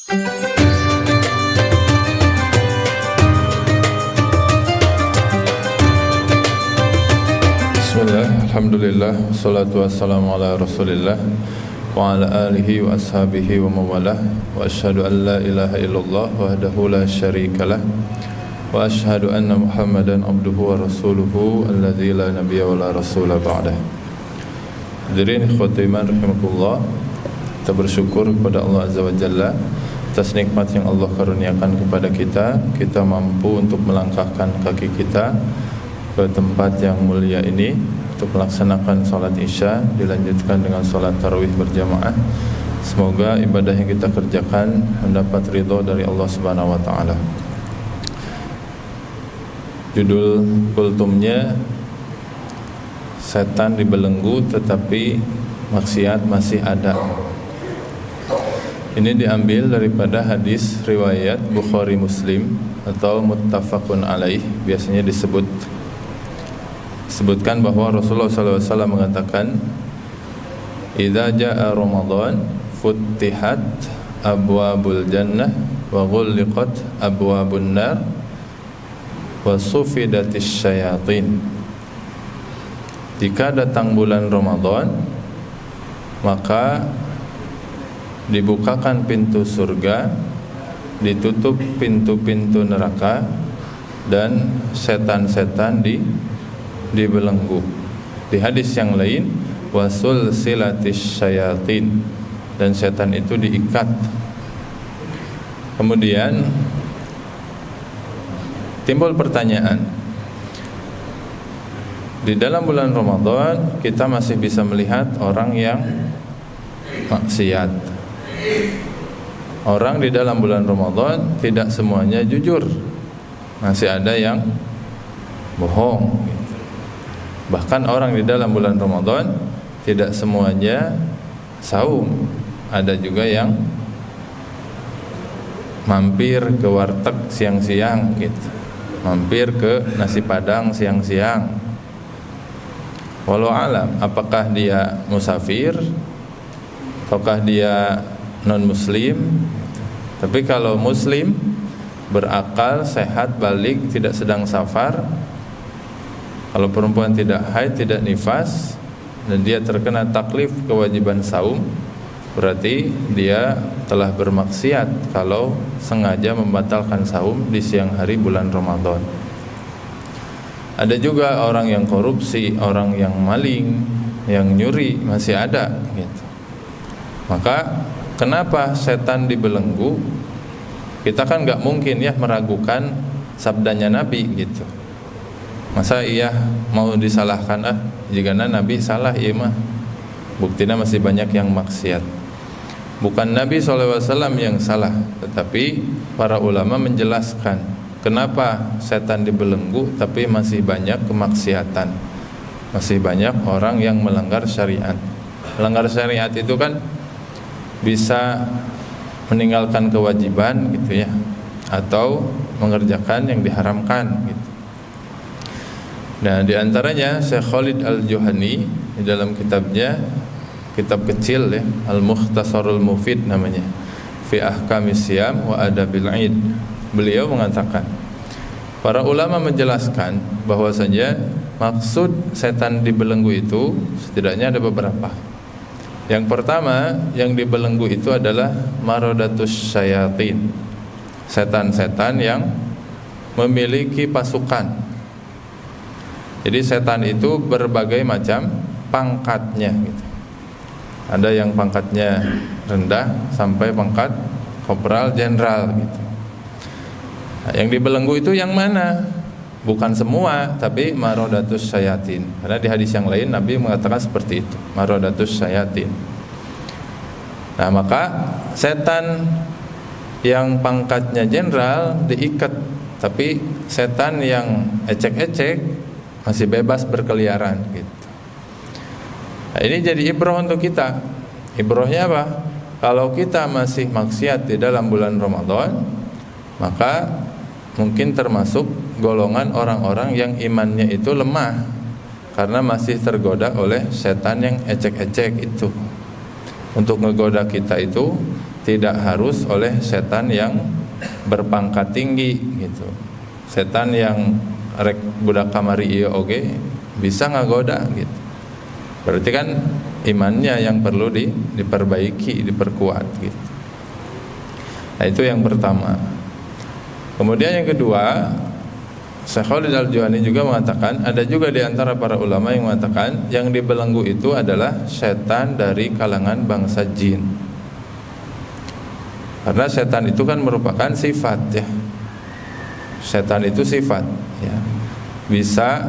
Bismillah, alhamdulillah, salatu wassalamu ala rasulillah wa ala alihi wa ashabihi wa mawalah, wa ashhadu an la ilaha illallah wahdahu la syarikalah, wa ashhadu anna muhammadan abduhu wa rasuluhu alladzi la nabiyya wa la rasula ba'dah. Hadirin ikhwati iman rahimakumullah, kita bersyukur kepada Allah Azza wa Jalla atas nikmat yang Allah karuniakan kepada kita. Kita mampu untuk melangkahkan kaki kita ke tempat yang mulia ini untuk melaksanakan salat Isya, dilanjutkan dengan salat tarawih berjamaah. Semoga ibadah yang kita kerjakan mendapat ridha dari Allah Subhanahu wa taala. Judul kultumnya setan dibelenggu tetapi maksiat masih ada. Ini diambil daripada hadis riwayat Bukhari Muslim atau muttafaqun alaih. Biasanya disebutkan bahwa Rasulullah SAW mengatakan, idza jaa Ramadan futtihat abwabul jannah wa ghulliqat abwabun nar wa sufidatis syayatin. Jika datang bulan Ramadan, maka dibukakan pintu surga, ditutup pintu-pintu neraka, dan setan-setan dibelenggu. Di hadis yang lain, wasul silatis syayatin, dan setan itu diikat. Kemudian timbul pertanyaan, di dalam bulan Ramadan kita masih bisa melihat orang yang maksiat. Orang di dalam bulan Ramadan tidak semuanya jujur, masih ada yang bohong. Bahkan orang di dalam bulan Ramadan tidak semuanya saum, ada juga yang mampir ke warteg siang-siang gitu, mampir ke nasi padang siang-siang. Walau alam, apakah dia musafir, apakah dia non-muslim? Tapi kalau muslim, berakal, sehat, balik, tidak sedang safar, kalau perempuan tidak haid, tidak nifas, dan dia terkena taklif kewajiban saum, berarti dia telah bermaksiat kalau sengaja membatalkan saum di siang hari bulan Ramadan. Ada juga orang yang korupsi, orang yang maling, yang nyuri, masih ada gitu. Maka kenapa setan dibelenggu? Kita kan gak mungkin ya meragukan sabdanya Nabi gitu. Masa iya mau disalahkan jika Nabi salah, iya mah buktinya masih banyak yang maksiat. Bukan Nabi SAW yang salah, tetapi para ulama menjelaskan kenapa setan dibelenggu tapi masih banyak kemaksiatan, masih banyak orang yang melanggar syariat. Melanggar syariat itu kan bisa meninggalkan kewajiban gitu ya, atau mengerjakan yang diharamkan gitu. Nah, di antaranya Syekh Khalid Al-Juhani di dalam kitabnya, kitab kecil ya, Al-Mukhtasarul Mufid namanya, fi ahkamis siyam wa adabil id. Beliau mengatakan, para ulama menjelaskan bahwasanya maksud setan dibelenggu itu setidaknya ada beberapa. Yang pertama, yang dibelenggu itu adalah maradatus syayatin, setan-setan yang memiliki pasukan. Jadi setan itu berbagai macam pangkatnya gitu. Ada yang pangkatnya rendah sampai pangkat kopral jenderal gitu. Nah, yang dibelenggu itu yang mana? Bukan semua, tapi maradatus syayatin. Karena di hadis yang lain Nabi mengatakan seperti itu, maradatus syayatin. Nah, maka setan yang pangkatnya jenderal diikat, tapi setan yang ecek-ecek masih bebas berkeliaran gitu. Nah, ini jadi ibrah untuk kita. Ibrahnya apa? Kalau kita masih maksiat di dalam bulan Ramadan, maka mungkin termasuk golongan orang-orang yang imannya itu lemah, karena masih tergoda oleh setan yang ecek-ecek itu. Untuk ngegoda kita itu tidak harus oleh setan yang berpangkat tinggi gitu. Setan yang rek budak kamari ieu oge bisa ngagoda gitu. Berarti kan imannya yang perlu diperbaiki, diperkuat gitu. Nah, itu yang pertama. Kemudian yang kedua, Syekh Khalid Al-Juhani juga mengatakan, ada juga di antara para ulama yang mengatakan yang dibelenggu itu adalah setan dari kalangan bangsa jin. Karena setan itu kan merupakan sifat ya. Setan itu sifat ya. Bisa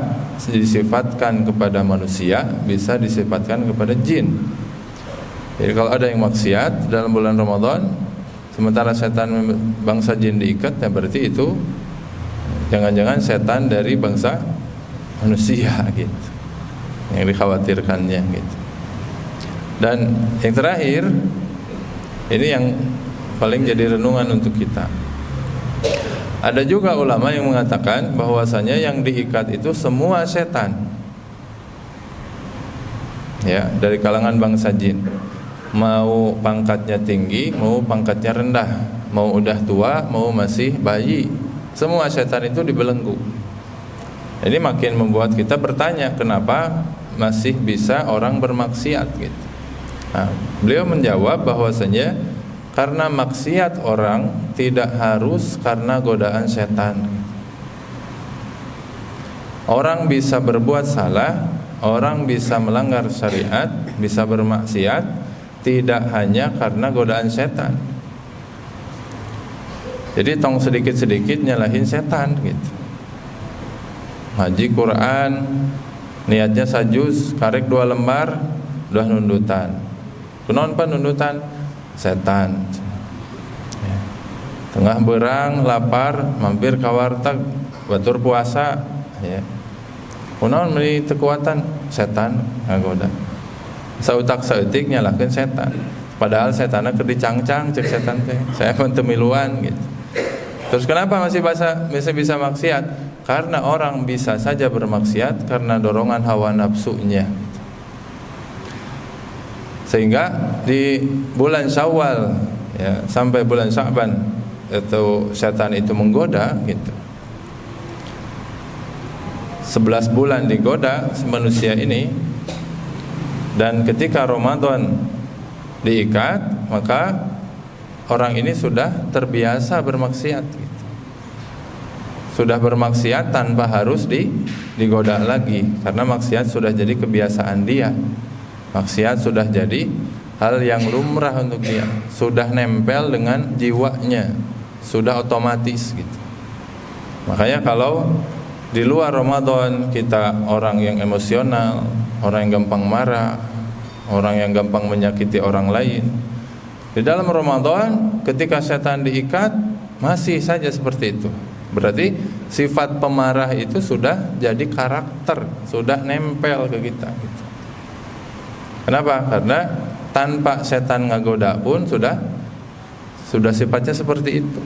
disifatkan kepada manusia, bisa disifatkan kepada jin. Jadi kalau ada yang maksiat dalam bulan Ramadan, sementara setan bangsa jin diikat, ya berarti itu jangan-jangan setan dari bangsa manusia gitu, yang dikhawatirkannya gitu. Dan yang terakhir, ini yang paling jadi renungan untuk kita. Ada juga ulama yang mengatakan bahwasanya yang diikat itu semua setan, ya, dari kalangan bangsa jin. Mau pangkatnya tinggi, mau pangkatnya rendah, mau udah tua, mau masih bayi, semua setan itu dibelenggu. Ini makin membuat kita bertanya, kenapa masih bisa orang bermaksiat gitu. Nah, beliau menjawab bahwasanya karena maksiat orang tidak harus karena godaan setan. Orang bisa berbuat salah, orang bisa melanggar syariat, bisa bermaksiat, tidak hanya karena godaan setan. Jadi tong sedikit-sedikit nyalahin setan gitu. Ngaji Quran, niatnya sajus, karek 2 lembar, udah nundutan. Kunaon pan nundutan? Setan. Ya. Tengah berang, lapar, mampir ka warteg, batur puasa, ya. Kunaon meuli teu kuatan? Setan ngagoda. Sautak saeutik nyalakeun setan. Padahal setanna keur dicangcang cek setan teh. Saya pun teu miluan gitu. Terus kenapa masih bisa maksiat? Karena orang bisa saja bermaksiat karena dorongan hawa nafsunya. Sehingga di bulan Syawal ya, sampai bulan Sya'ban itu setan itu menggoda gitu. 11 bulan digoda manusia ini, dan ketika Ramadan diikat, maka orang ini sudah terbiasa bermaksiat gitu. Sudah bermaksiat tanpa harus digoda lagi, karena maksiat sudah jadi kebiasaan dia. Maksiat sudah jadi hal yang lumrah untuk dia, sudah nempel dengan jiwanya, sudah otomatis gitu. Makanya kalau di luar Ramadan kita orang yang emosional, orang yang gampang marah, orang yang gampang menyakiti orang lain, di dalam Ramadan ketika setan diikat masih saja seperti itu. Berarti sifat pemarah itu sudah jadi karakter, sudah nempel ke kita gitu. Kenapa? Karena tanpa setan ngagoda pun sudah sifatnya seperti itu.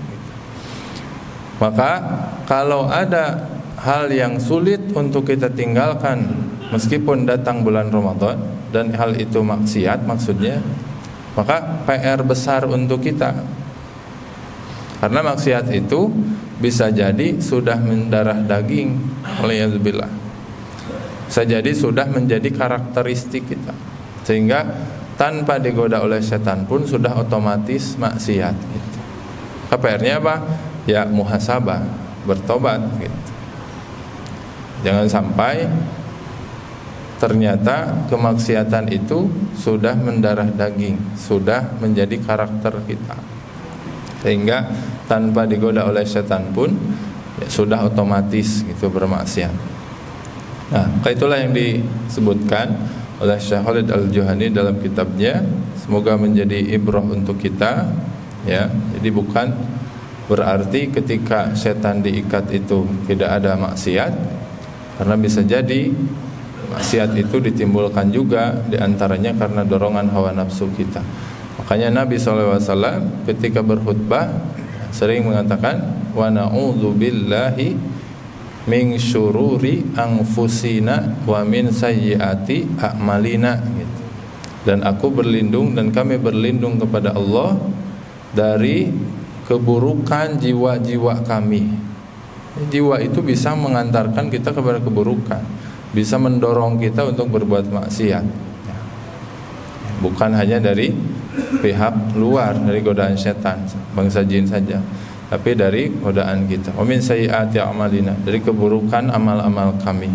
Maka kalau ada hal yang sulit untuk kita tinggalkan meskipun datang bulan Ramadan dan hal itu maksiat maksudnya, maka PR besar untuk kita. Karena maksiat itu bisa jadi sudah mendarah daging, waliyadzubillah. Bisa jadi sudah menjadi karakteristik kita, sehingga tanpa digoda oleh setan pun sudah otomatis maksiat gitu. PR-nya apa? Ya muhasabah, bertobat gitu. Jangan sampai ternyata kemaksiatan itu sudah mendarah daging, sudah menjadi karakter kita, sehingga tanpa digoda oleh setan pun ya sudah otomatis gitu bermaksiat. Nah, itulah yang disebutkan oleh Syekh Khalid Al-Juhani dalam kitabnya. Semoga menjadi ibrah untuk kita ya. Jadi bukan berarti ketika setan diikat itu tidak ada maksiat, karena bisa jadi maksiat itu ditimbulkan juga diantaranya karena dorongan hawa nafsu kita. Makanya Nabi SAW ketika berkhutbah sering mengatakan, wa na'udzu billahi min syururi anfusina wa min sayyiati a'malina gitu. Dan aku berlindung dan kami berlindung kepada Allah dari keburukan jiwa-jiwa kami. Jiwa itu bisa mengantarkan kita kepada keburukan, bisa mendorong kita untuk berbuat maksiat. Bukan hanya dari pihak luar, dari godaan setan, bangsa jin saja, tapi dari godaan kita. Wa min sayyiati a'malina, dari keburukan amal-amal kami.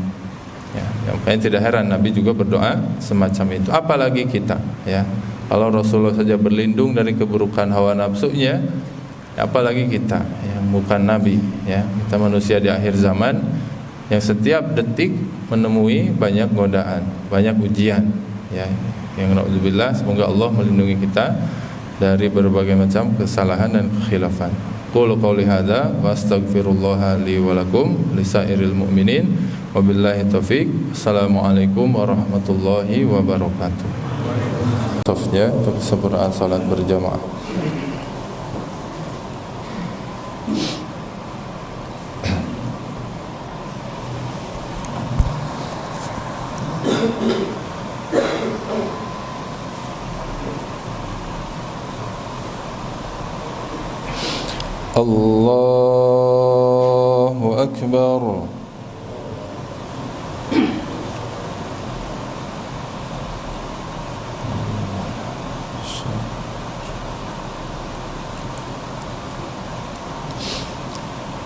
Ya, makanya tidak heran Nabi juga berdoa semacam itu. Apalagi kita, ya. Kalau Rasulullah saja berlindung dari keburukan hawa nafsunya, apalagi kita yang bukan Nabi, ya. Kita manusia di akhir zaman yang setiap detik menemui banyak godaan, banyak ujian, ya. Yang na'udzubillah, semoga Allah melindungi kita dari berbagai macam kesalahan dan kekhilafan. Qulu qouli hadza wa astaghfirullah li wa lakum lisairil mu'minin. Wabillahi taufik. Assalamualaikum warahmatullahi wabarakatuh. Safnya untuk kesempurnaan salat berjamaah. Allahu Akbar.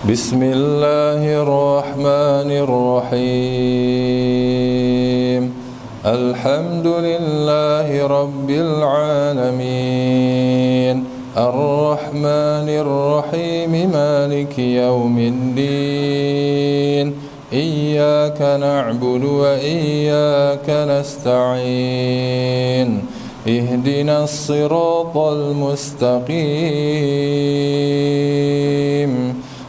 Bismillahirrahmanirrahim. Alhamdulillahi rabbil alamin. Ar-Rahmanir-Rahim, Maliki yaumiddin. Iyyaka na'budu wa iyyaka nasta'in. Ihdinas siratal mustaqim.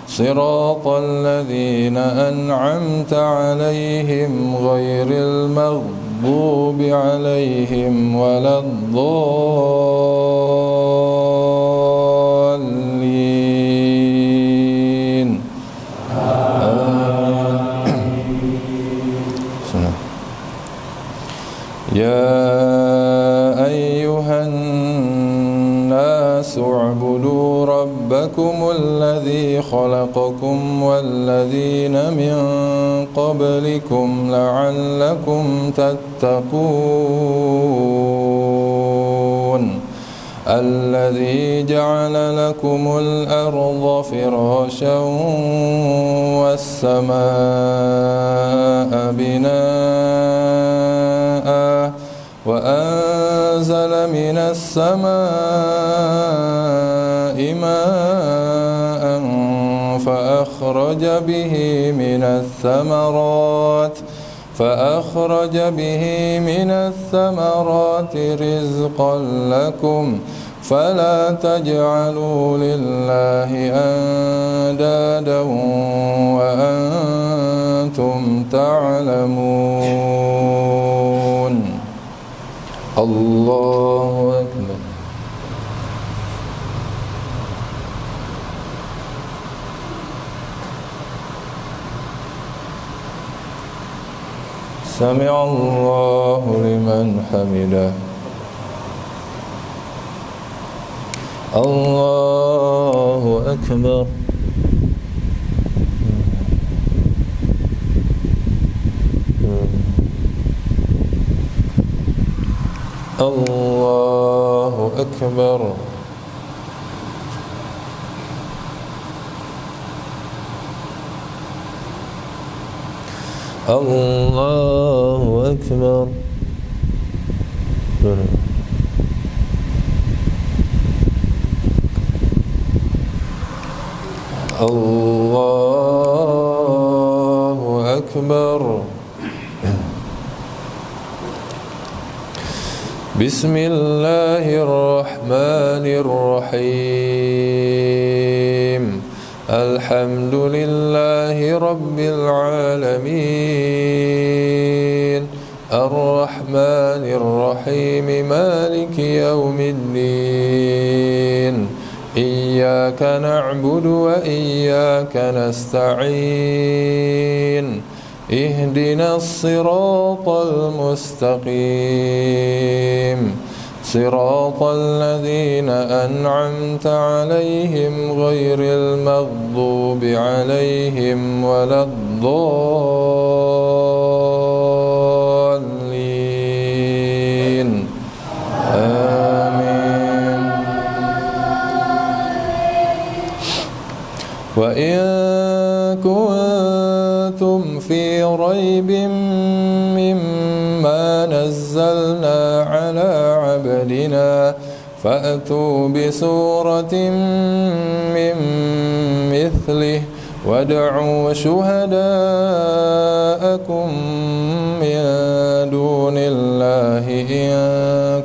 Siratal ladzina an'amta 'alaihim ghairil maghdubi 'alaihim waladdallin. Ya ayyuhan nasu u'budu rabbakumul ladzi khalaqakum walladzina min qablikum la'allakum tattaqun. الذي جعل لكم الأرض فراشا والسماء بناء وأنزل من السماء ماء فأخرج به من الثمرات رزقا لكم فلا تجعلوا لله أندادا وأنتم تعلمون. الله أكبر. سمع الله لمن حمده. الله أكبر. الله أكبر. الله أكبر. الله أكبر. بسم الله الرحمن الرحيم. الحمد لله رب العالمين. الرحمن الرحيم مالك يوم الدين. إياك نعبد وإياك نستعين. اهدنا الصراط المستقيم. صراط الذين أنعمت عليهم غير المغضوب عليهم ولا الضالين آمين. وإن كنتم في ريب مما نزلنا على عبدنا فأتوا بسورة من مثله وادعوا شهداءكم من دون الله إن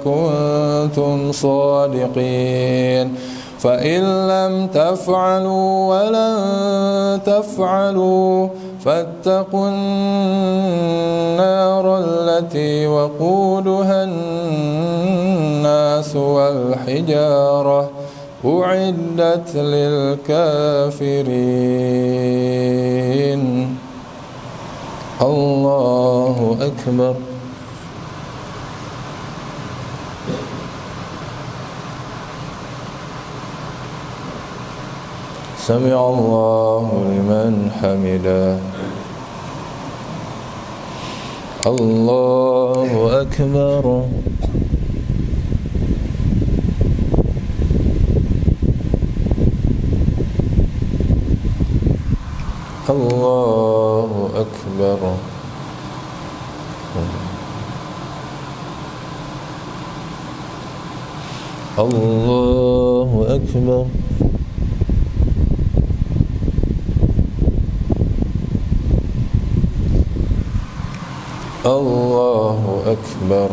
كنتم صادقين فإن لم تفعلوا ولن تفعلوا فاتقوا النار التي وقودها الناس والحجارة أعدت للكافرين. الله أكبر. سمع الله لمن حمده. الله أكبر. الله أكبر. الله أكبر. الله أكبر.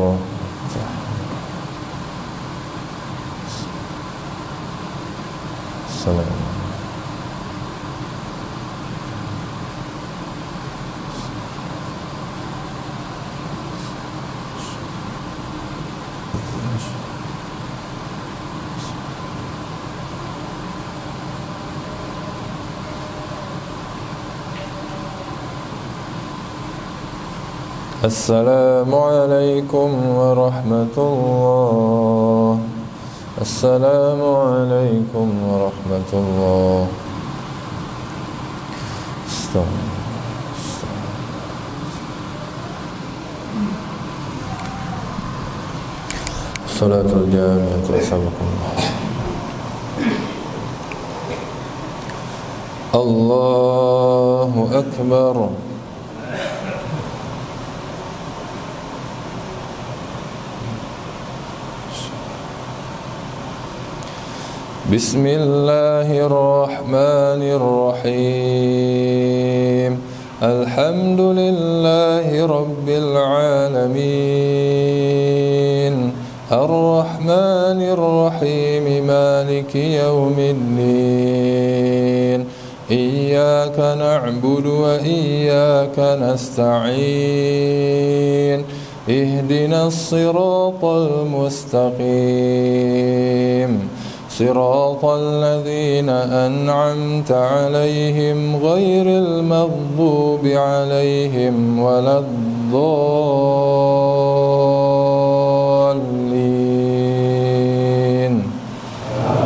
السلام. السلام عليكم ورحمة الله. السلام عليكم ورحمة الله. صلاة الجامعة رحمكم الله. الله أكبر. بسم الله الرحمن الرحيم. الحمد لله رب العالمين الرحمن الرحيم مالك يوم الدين إياك نعبد وإياك نستعين اهدنا الصراط المستقيم صراط الذين أنعمت عليهم غير المغضوب عليهم ولا الضالين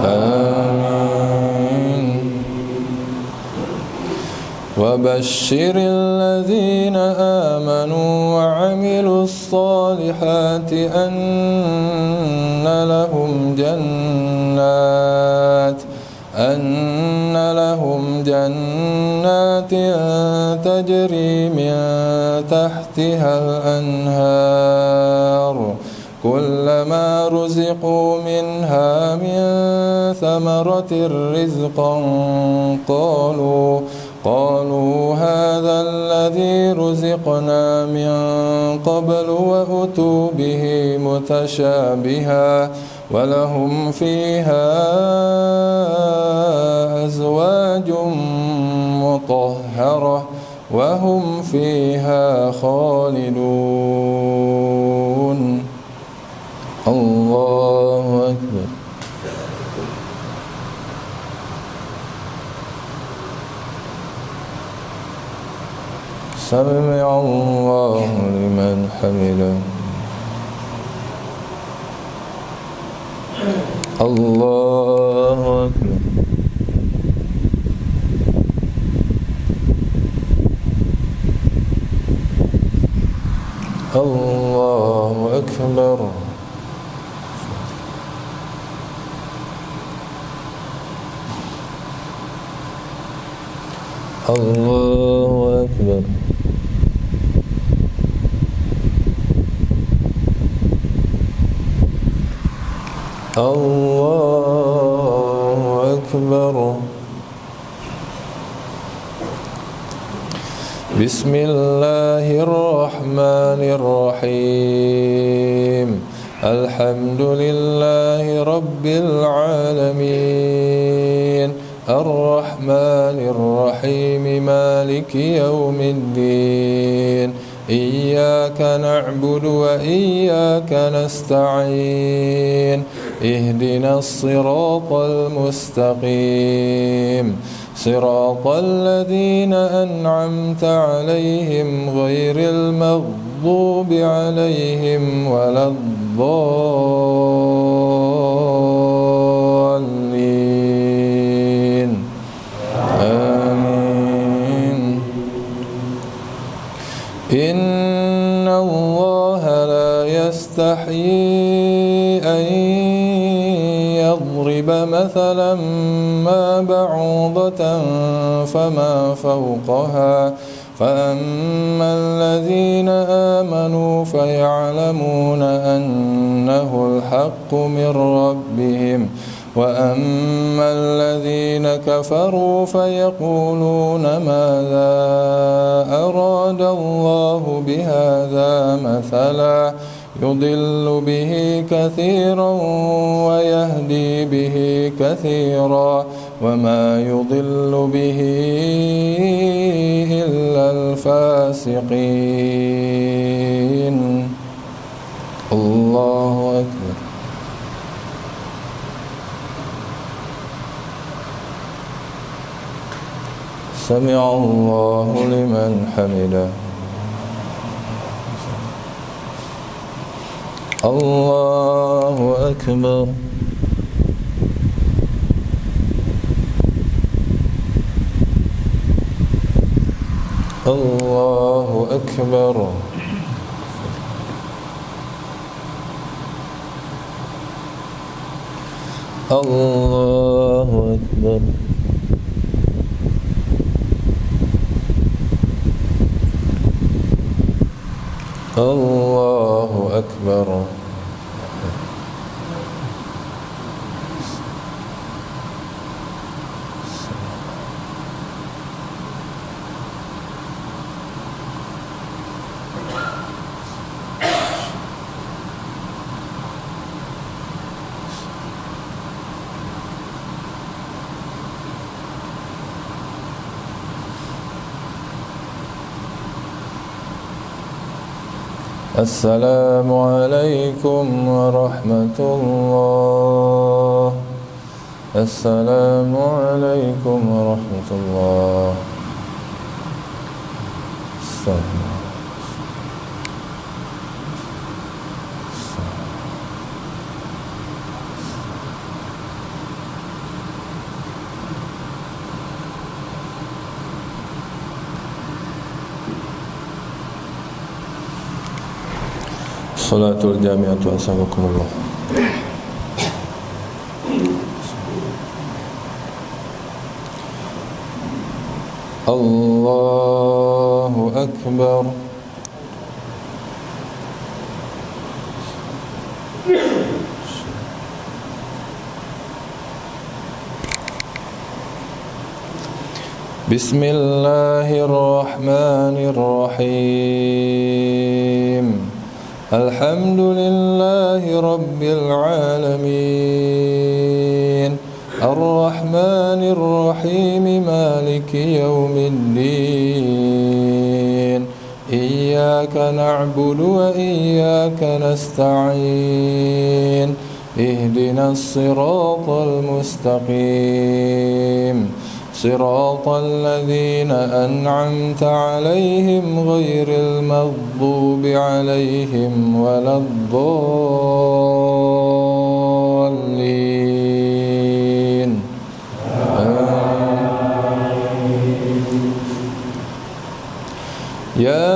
آمين. وبشر الذين آمنوا وعملوا الصالحات أن لهم جنات تجري من تحتها الأنهار كلما رزقوا منها من ثمرة رزقا قالوا هذا الذي رزقنا من قبل وأتوا به متشابها ولهم فيها أزواج مطهرة وهم فيها خالدون. الله أكبر. سمع الله لمن حمده. Allahu Akbar. Allahu Akbar. Allahu Akbar. Allahu Akbar. Bismillahirrahmanirrahim. Alhamdulillahi Rabbil Alamin. Ar-Rahmanir-Rahim. Maliki yawmiddin. Iyyaka na'budu wa iyyaka nasta'in. Ihdinas siratal mustaqim. صراط الذين أنعمت عليهم غير المغضوب عليهم ولا الضالين آمين. إن الله لا يستحيي أن يضرب مثلا ما بعوضة فما فوقها فأما الذين آمنوا فيعلمون أنه الحق من ربهم وأما الذين كفروا فيقولون ماذا أراد الله بهذا مثلا يضل به كثيرا ويهدي به كثيرا وما يضل به إلا الفاسقين. الله أكبر. سمع الله لمن حمده. الله أكبر. الله أكبر. الله أكبر. الله أكبر. السلام عليكم ورحمة الله. السلام عليكم ورحمة الله. Salatul jami'atu asabakumullah. Allahu Akbar. Bismillahirrahmanirrahim. Alhamdulillahi Rabbil Alamin. Ar-Rahmanir-Rahim. Maliki yawmiddin. Iyyaka na'budu wa iyyaka nasta'in. Ihdinas siratal mustaqim. صراط الذين أنعمت عليهم غير المغضوب عليهم ولا الضالين يا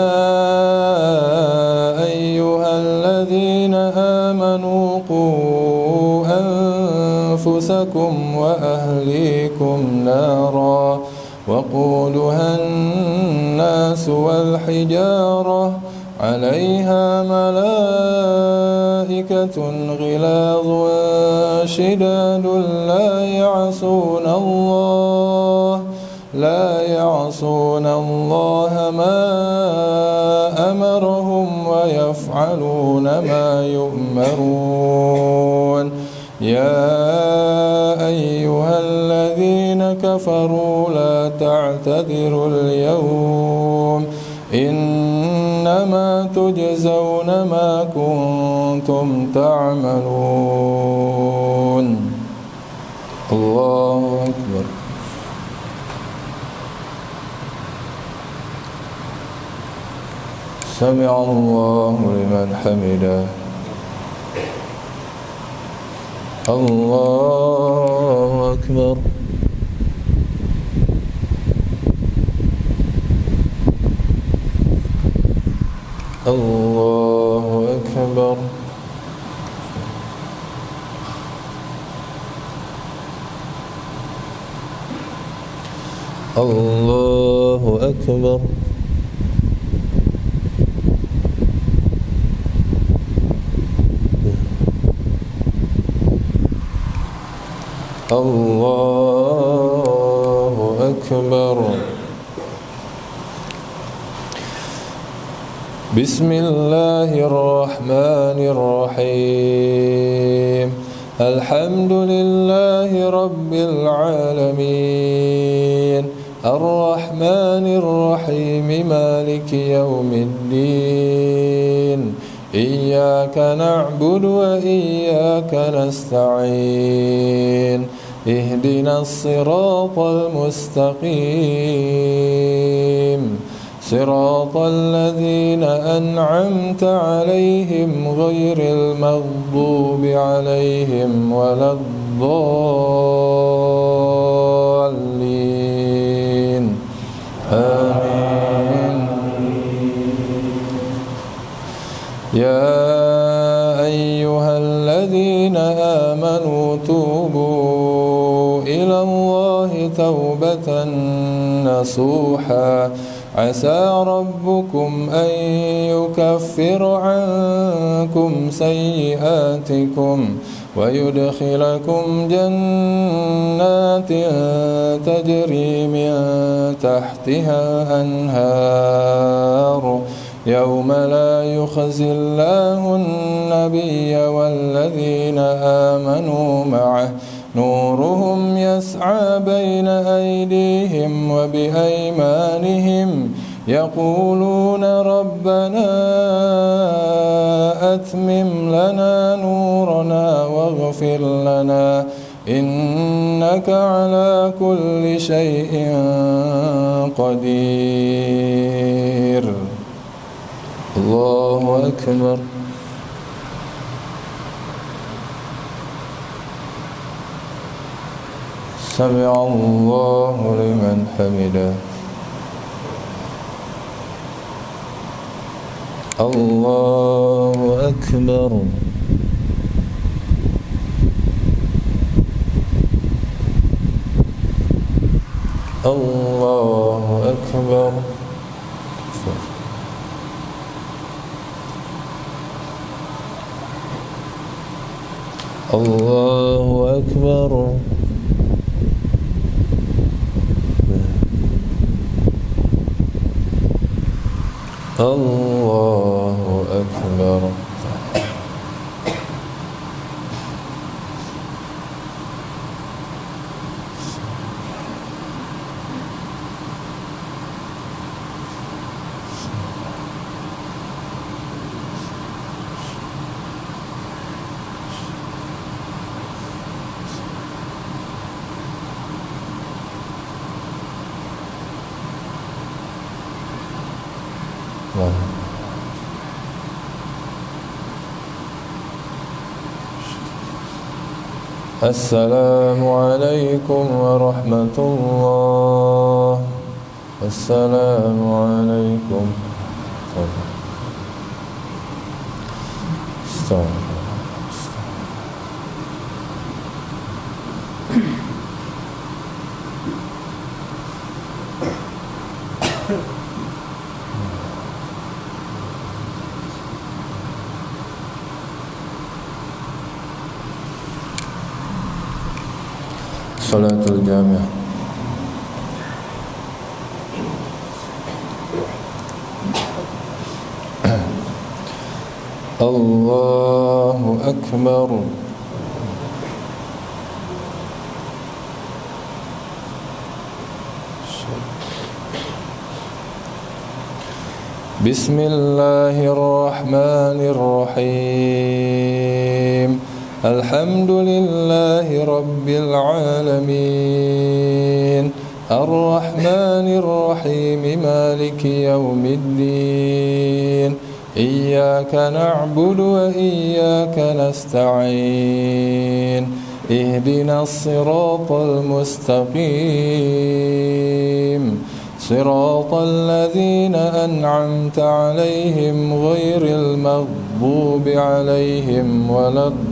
أيها الذين آمنوا قوا أنفسكم وأهليكم نارا وقودها الناس والحجارة عليها ملائكة غلاظ شداد لا يعصون الله ما أمرهم ويفعلون ما يؤمرون يا أيها الذين كفروا لا تعتذروا اليوم إنما تجزون ما كنتم تعملون. الله أكبر. سمع الله لمن حمده. الله أكبر. الله أكبر. الله أكبر. الله أكبر. بسم الله الرحمن الرحيم. الحمد لله رب العالمين الرحمن الرحيم مالك يوم الدين إياك نعبد وإياك نستعين اهدنا الصراط المستقيم صراط الذين أنعمت عليهم غير المغضوب عليهم ولا الضالين آمين. يا أيها الذين آمنوا توبوا إلى الله توبة نصوحا عسى ربكم أن يكفر عنكم سيئاتكم ويدخلكم جنات تجري من تحتها الأنهار يوم لا يخزي الله النبي والذين آمنوا معه نورهم يسعى بين أيديهم وبأيمانهم يقولون ربنا أتمم لنا نورنا واغفر لنا إنك على كل شيء قدير. الله أكبر. سمع الله لمن حمده. الله أكبر. الله أكبر. الله أكبر. الله أكبر. السلام عليكم ورحمة الله. السلام عليكم. Salatul Jami'ah. Allahu Akbar. Bismillahirrahmanirrahim. Alhamdulillahi Rabbil Alamin. Ar-Rahmanir-Rahim. Maliki yawmiddin. Iyyaka na'budu wa iyyaka nasta'in. Ihdinas siratal mustaqim. Siratal ladzina an'amta 'alaihim ghairil maghdubi 'alaihim waladdallin.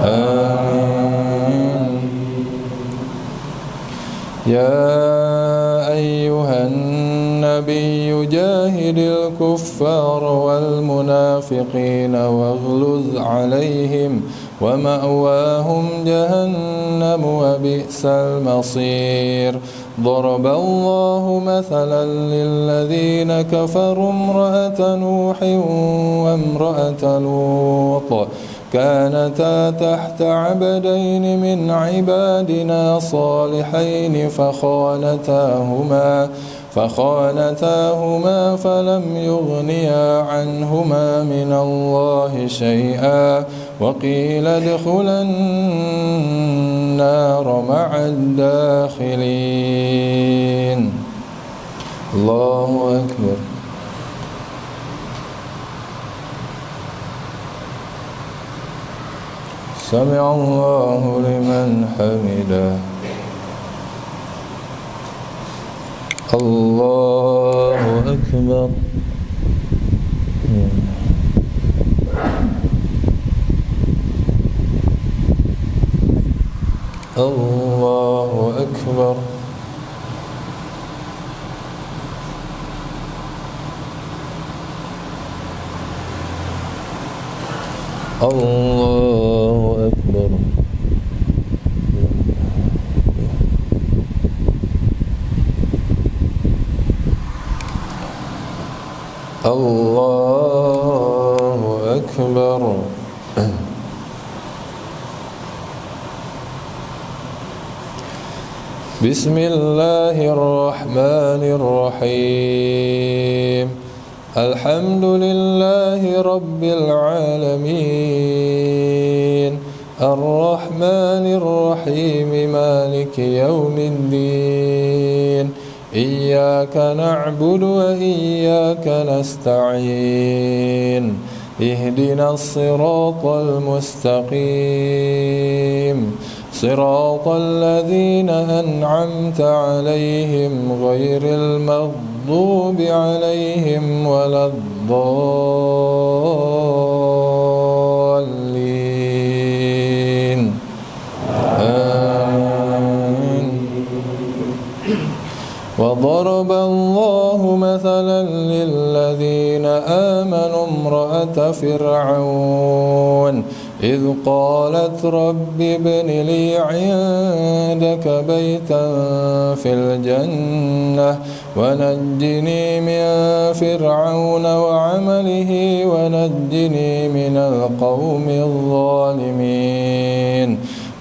Amin. Ya ayyuhan nabiyyu jahidil kuffara wal munafiqina waghluz 'alaihim wa ma'wahum jahannam wa bi'sal masir. Daraballahu mathalan lilladhina kafaru imra'ata Nuhin wa imra'ata Lut كانتا تحت عبدين من عبادنا صالحين فخانتاهما فلم يغنيا عنهما من الله شيئا وقيل ادخلا النار مع الداخلين. الله أكبر. سمع الله لمن حمده. الله أكبر. الله أكبر. الله أكبر. الله أكبر. بسم الله الرحمن الرحيم. الحمد لله رب العالمين. الرحمن الرحيم. مالك يوم الدين. إياك نعبد وإياك نستعين. اهدنا الصراط المستقيم. صراط الذين أنعمت عليهم غير المغضوب عليهم ولا الضالين. آمين. وضرب الله مثلا للذين آمنوا امرأة فرعون إذ قالت رب ابن لي عندك بيتا في الجنة ونجني من فرعون وعمله ونجني من القوم الظالمين.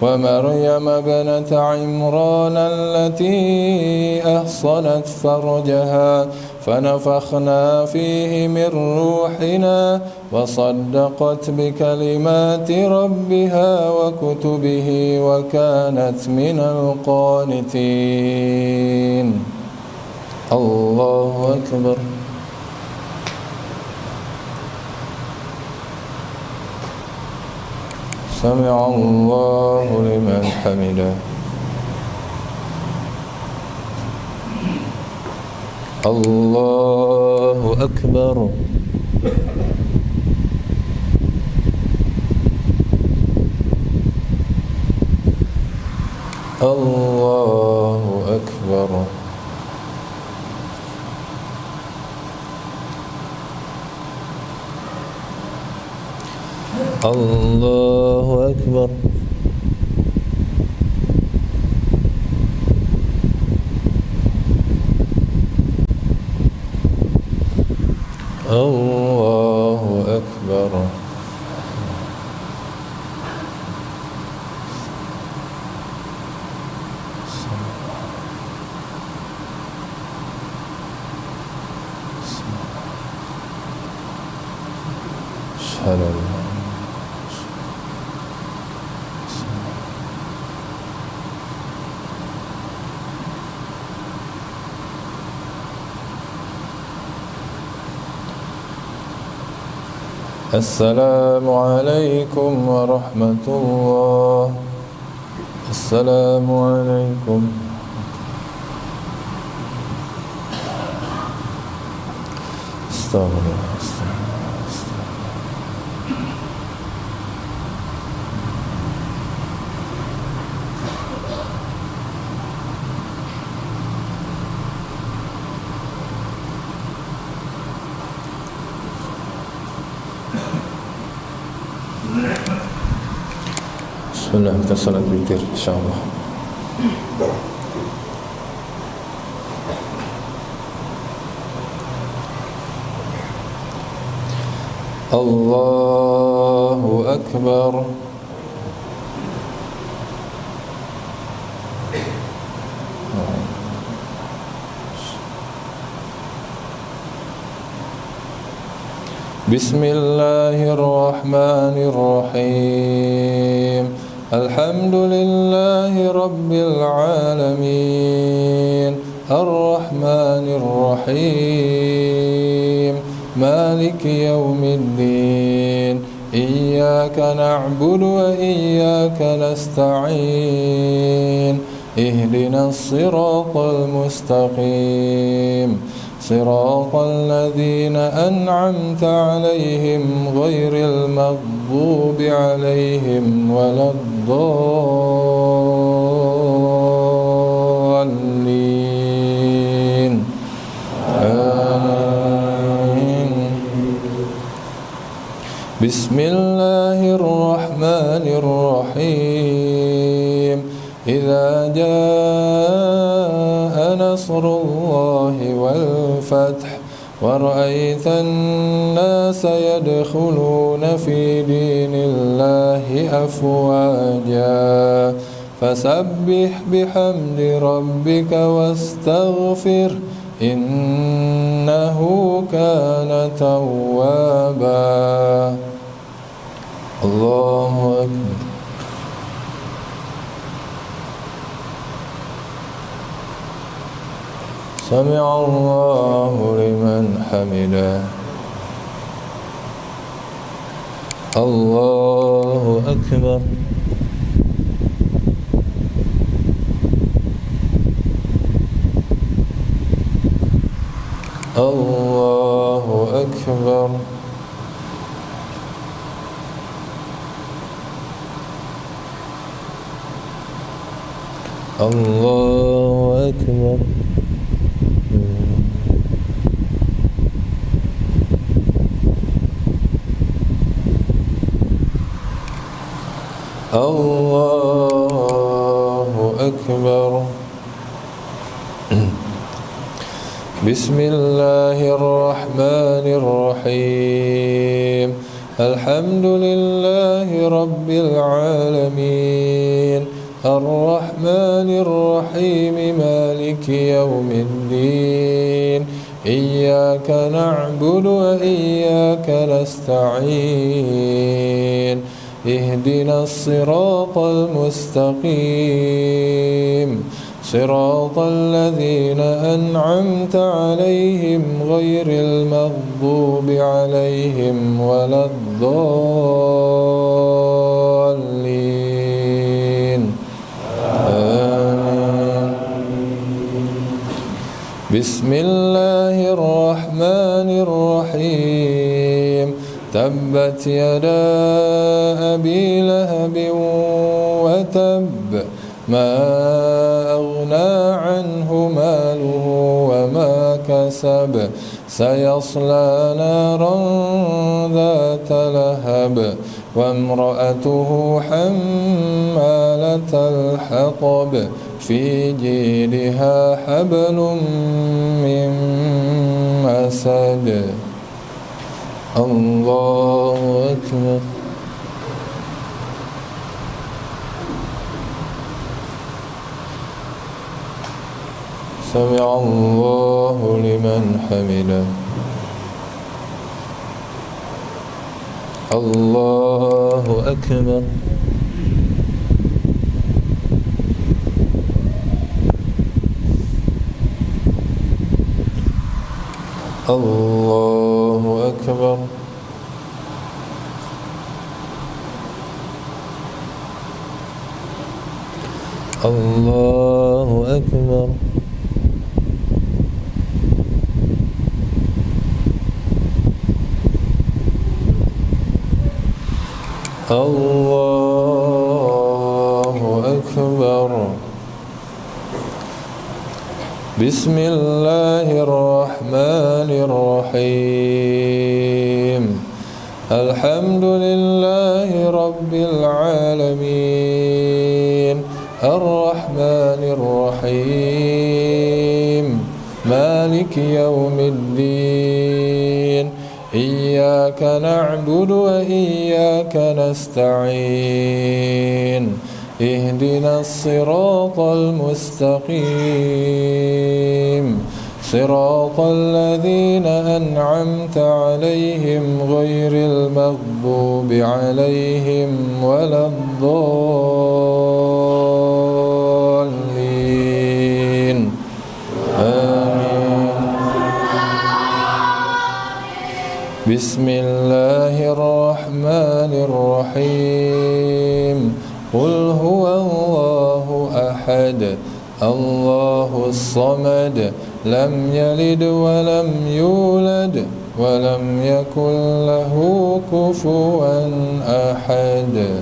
ومريم ابنة عمران التي أحصنت فرجها فنفخنا فيه من روحنا وصدقت بكلمات ربها وكتبه وكانت من القانتين. الله أكبر. سمع الله لمن حمده. Allahu Akbar. Allahu Akbar. Allahu Akbar. Allahu Akbar. Assalamu alaikum warahmatullah. Assalamu alaikum. Astagfirullah. Bismillah, kita salat witir insyaallah. Allahu Akbar. Bismillahirrahmanirrahim. Alhamdulillahi Rabbil Alamin. Ar-Rahmanir Rahim. Maliki Yawmiddin. Iyyaka na'budu wa iyyaka nasta'in. Ihdinas siratal mustaqim. Siratal ladzina an'amta 'alaihim ghairil maghdubi 'alaihim waladdallin. Amin. Bismillahirrahmanirrahim. Idza jaa nasrullahi wal fath wa ra'aitan nasa yadkhuluna fi dinillahi afwaja fasabbih bihamdi rabbika wastaghfir innahu kana tawwaba. Allahu Akbar. Sami'a Allahu liman hamidah. Allahu Akbar. Allahu Akbar. Allahu Akbar. Allahu Akbar. Bismillahirrahmanirrahim. Alhamdulillahi Rabbil Alamin. Ar-Rahmanir Rahim. Maliki Yawmiddin. Iyyaka na'budu wa iyyaka nasta'in. Ihdinas siratal mustaqim. Siratal ladzina an'amta 'alaihim ghairil maghdubi 'alaihim waladdallin. Amin. Bismillah. الرحمن الرحيم تبت يدا أبي لهب وتب ما أغنى عنه ماله وما كسب سيصلى نارا ذات لهب وامرأته حمالة الحطب في جيدها حبل من مسد الله أكبر سمع الله لمن حمده الله أكبر الله أكبر الله أكبر الله أكبر بسم الله الرحمن الرحيم الحمد لله رب العالمين الرحمن الرحيم مالك يوم الدين إياك نعبد وإياك نستعين اهدنا الصراط المستقيم صراط الذين أنعمت عليهم غير المغضوب عليهم ولا الضالين آمين بسم الله الرحمن الرحيم قل هو الله أحد الله الصمد لم يلد ولم يولد ولم يكن له كفوا أحد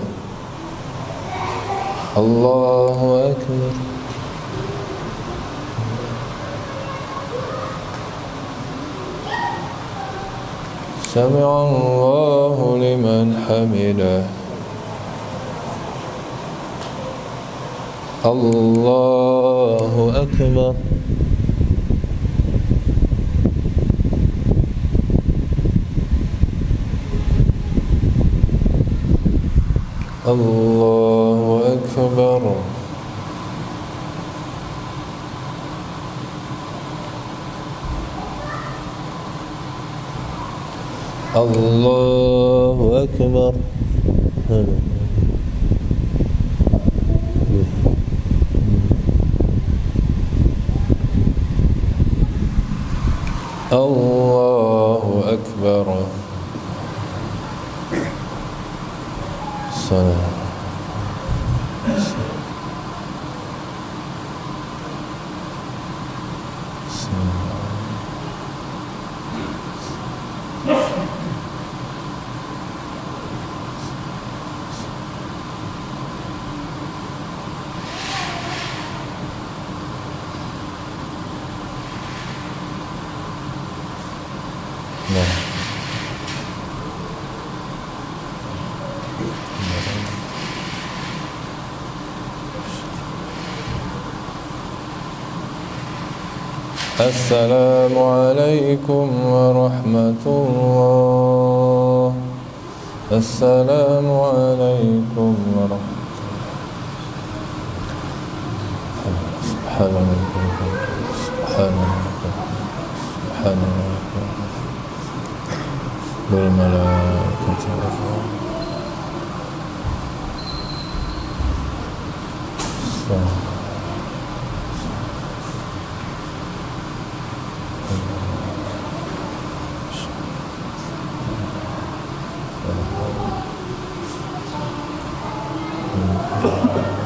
الله أكبر سمع الله لمن حمده الله أكبر الله أكبر الله أكبر الله أكبر صلاة السلام عليكم ورحمة الله السلام عليكم ورحمة الله سبحان الله سبحان الله سبحان الله والملائكة والروح Thank you.